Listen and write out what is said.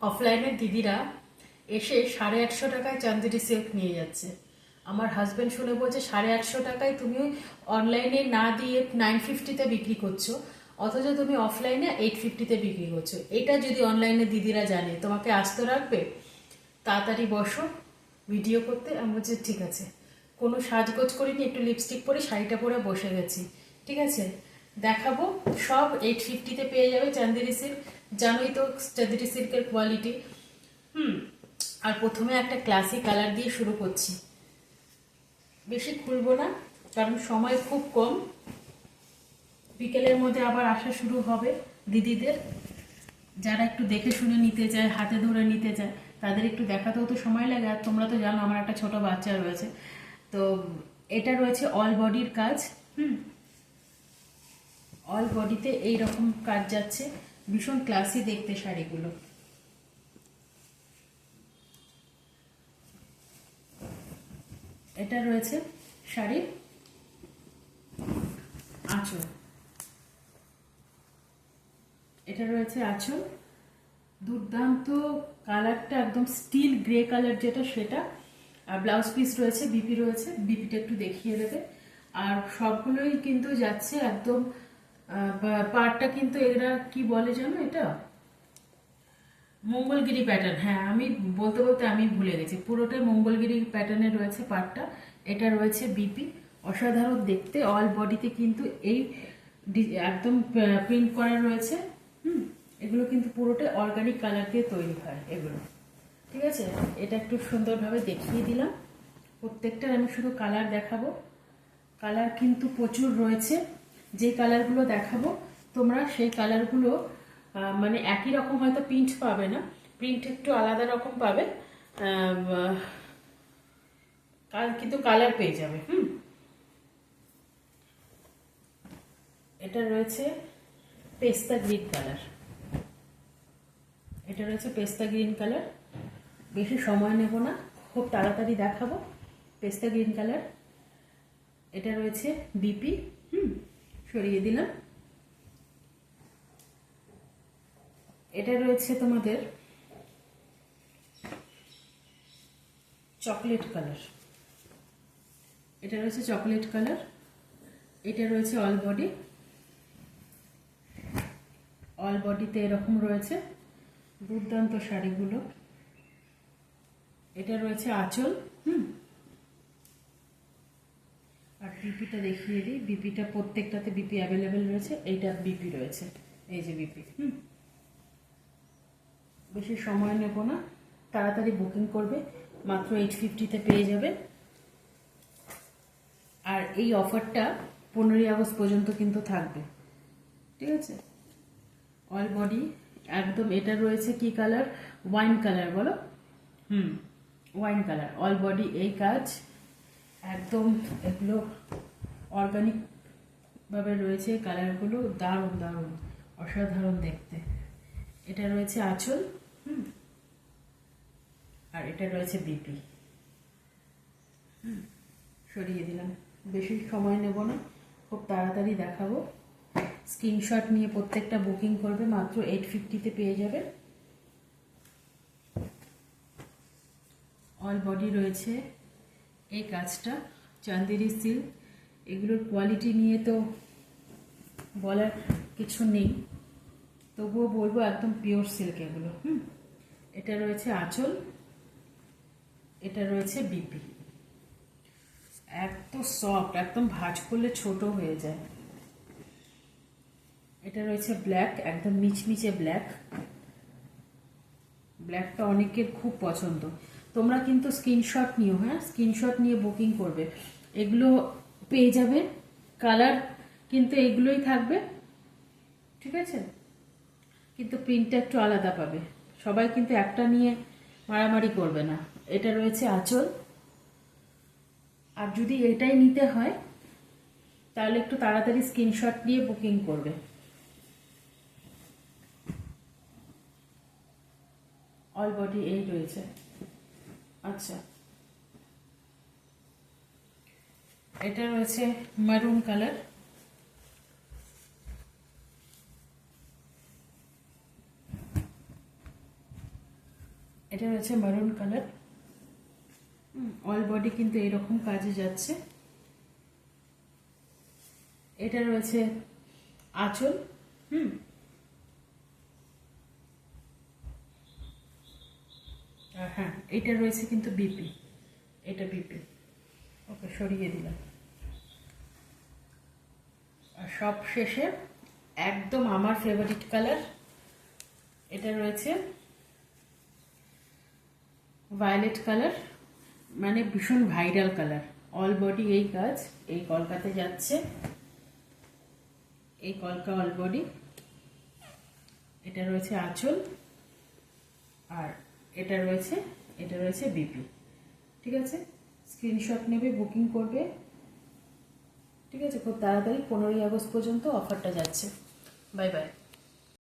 অফলাইনের দিদিরা এসে 150 টাকায় চান্দেরি সিল্ক নিয়ে যাচ্ছে। আমার হাজবেন্ড শুনে বলছে 850 টাকায় তুমি অনলাইনে না দিয়ে 950-তে বিক্রি করছো, অথচ তুমি অফলাইনে 850-তে বিক্রি করছো। এটা যদি অনলাইনে দিদিরা জানে, তোমাকে আস্ত রাখবে? তাড়াতাড়ি বসো ভিডিও করতে। আমি বলছি ঠিক আছে। কোনো সাজগোজ করিনি, একটু লিপস্টিক পরে শাড়িটা পরে বসে গেছি। ঠিক আছে, দেখাবো। সব 850-তে পেয়ে যাবে চান্দেরি সিল্ক। জানোই তো চান্দেরি সিল্কের কোয়ালিটি। হুম। আর প্রথমে একটা ক্লাসি কালার দিয়ে শুরু করছি। বেশি খুলবো না, কারণ সময় খুব কম। বিকেলের মধ্যে আবার আসা শুরু হবে দিদিদের। যারা একটু দেখে শুনে নিতে চায়, হাতে ধরে নিতে চায়, তাদের একটু দেখাতেও তো সময় লাগে। আর তোমরা তো জানো আমার একটা ছোট বাচ্চা রয়েছে। তো এটা রয়েছে অল বডির কাজ। হুম। অল বডিতে এইরকম কাজ যাচ্ছে, ভীষণ ক্লাসি দেখতে শাড়িগুলো। এটা রয়েছে শাড়ির আঁচল। এটা রয়েছে আঁচল। দুর্দান্ত কালারটা, একদম স্টিল গ্রে কালার যেটা সেটা। আর ব্লাউজ পিস রয়েছে, বিপি রয়েছে, বিপিটা একটু দেখিয়ে দেবে। আর সবগুলোই কিন্তু যাচ্ছে একদম পাড়টা কিন্তু এরা কি বলে জানো, এটা মঙ্গলগিরি প্যাটার্ন। হ্যাঁ, আমি বলতে বলতে আমি ভুলে গেছি, পুরোটাই মঙ্গলগিরি প্যাটার্নে রয়েছে পাড়টা। এটা রয়েছে বিপি। অসাধারণ দেখতে। অল বডিতে কিন্তু এই একদম প্রিন্ট করা রয়েছে। হুম। এগুলো কিন্তু পুরোটাই অর্গানিক কালার দিয়ে তৈরি হয় এগুলো। ঠিক আছে, এটা একটু সুন্দরভাবে দেখিয়ে দিলাম। প্রত্যেকটার আমি শুধু কালার দেখাবো। কালার কিন্তু প্রচুর রয়েছে। যে কালারগুলো দেখাবো তোমরা সেই কালারগুলো মানে একই রকম হয়তো প্রিন্ট পাবে না, প্রিন্ট একটু আলাদা রকম পাবে, কিন্তু কালার পেয়ে যাবে। হুম। এটা রয়েছে পেস্তা গ্রিন কালার। এটা রয়েছে পেস্তা গ্রিন কালার। বেশি সময় নেব না, খুব তাড়াতাড়ি দেখাবো। পেস্তা গ্রিন কালার। এটা রয়েছে বিপি। হুম। সরিয়ে দিলাম। এটা রয়েছে তোমাদের চকলেট কালার। এটা রয়েছে চকলেট কালার। এটা রয়েছে অল বডি। অল বডিতে এরকম রয়েছে দুর্দান্ত শাড়িগুলো। এটা রয়েছে আঁচল। হুম। আর বিপিটা দেখিয়ে দিই। বিপিটা প্রত্যেকটাতে বিপি অ্যাভেলেবেল রয়েছে। এইটার বিপি রয়েছে, এই যে বিপি। হুম। বেশি সময় নেব না, তাড়াতাড়ি বুকিং করবে। মাত্র 850-তে পেয়ে যাবে। আর এই অফারটা 15ই আগস্ট পর্যন্ত কিন্তু থাকবে। ঠিক আছে। অল বডি একদম। এটা রয়েছে কি কালার? ওয়াইন কালার বলো। হুম। Wine colour. অল বডি এই কাজ একদম। এগুলো অর্গানিক ভাবে রয়েছে কালারগুলো। দারুণ দারুণ, অসাধারণ দেখতে। এটা রয়েছে আঁচল। হুম। আর এটা রয়েছে বিপি। হুম। সরিয়ে দিলাম। বেশি সময় নেব না, খুব তাড়াতাড়ি দেখাবো। স্ক্রিনশট নিয়ে প্রত্যেকটা বুকিং করবে, মাত্র 850-তে পেয়ে যাবে। অল বডি রয়েছে এই কাজটা, চান্দেরি সিল্ক। এগুলোর কোয়ালিটি নিয়ে তো বলার কিছু নেই, তবুও বলবো একদম পিওর সিল্ক এগুলো। হুম। এটা রয়েছে আঁচল। এটা রয়েছে বিপি। এত সফট, একদম ভাঁজ করলে ছোট হয়ে যায়। এটা রয়েছে ব্ল্যাক, একদম মিচমিচে ব্ল্যাক। ব্ল্যাকটা অনেকের খুব পছন্দ। তোমরা কিন্তু স্ক্রিনশট নিও। হ্যাঁ, স্ক্রিনশট নিয়ে বুকিং করবে। এগুলো পেয়ে যাবে। কালার কিন্তু এগুলোই থাকবে। ঠিক আছে, কিন্তু প্রিন্টটা একটু আলাদা পাবে। সবাই কিন্তু একটা নিয়ে মারামারি করবে না। এটা রয়েছে আঁচল। আর যদি এটাই নিতে হয় তাহলে একটু তাড়াতাড়ি স্ক্রিনশট নিয়ে বুকিং করবে। অল বডি এই রয়েছে। আচ্ছা, এটা রয়েছে মারুন কালার। এটা রয়েছে মেরুন কালার, অল বডি কিন্তু এরকম কাজে যাচ্ছে। এটা রয়েছে আঁচল, আর হ্যাঁ এটা রয়েছে কিন্তু বিপি, এটা বিপি। ওকে, সরিয়ে দিলাম। আর সব শেষে একদম আমার ফেভারিট কালার, এটা রয়েছে ভায়োলেট কালার, মানে ভীষণ ভাইরাল কালার। অল বডি এই কাজ, এই কলকাতে যাচ্ছে, এই কলকা অল বডি। এটা রয়েছে আঁচল, আর এটা রয়েছে বিপি। ঠিক আছে, স্ক্রিনশট নেবে, বুকিং করবে। ঠিক আছে, খুব তাড়াতাড়ি 15ই আগস্ট পর্যন্ত অফারটা যাচ্ছে। Bye bye.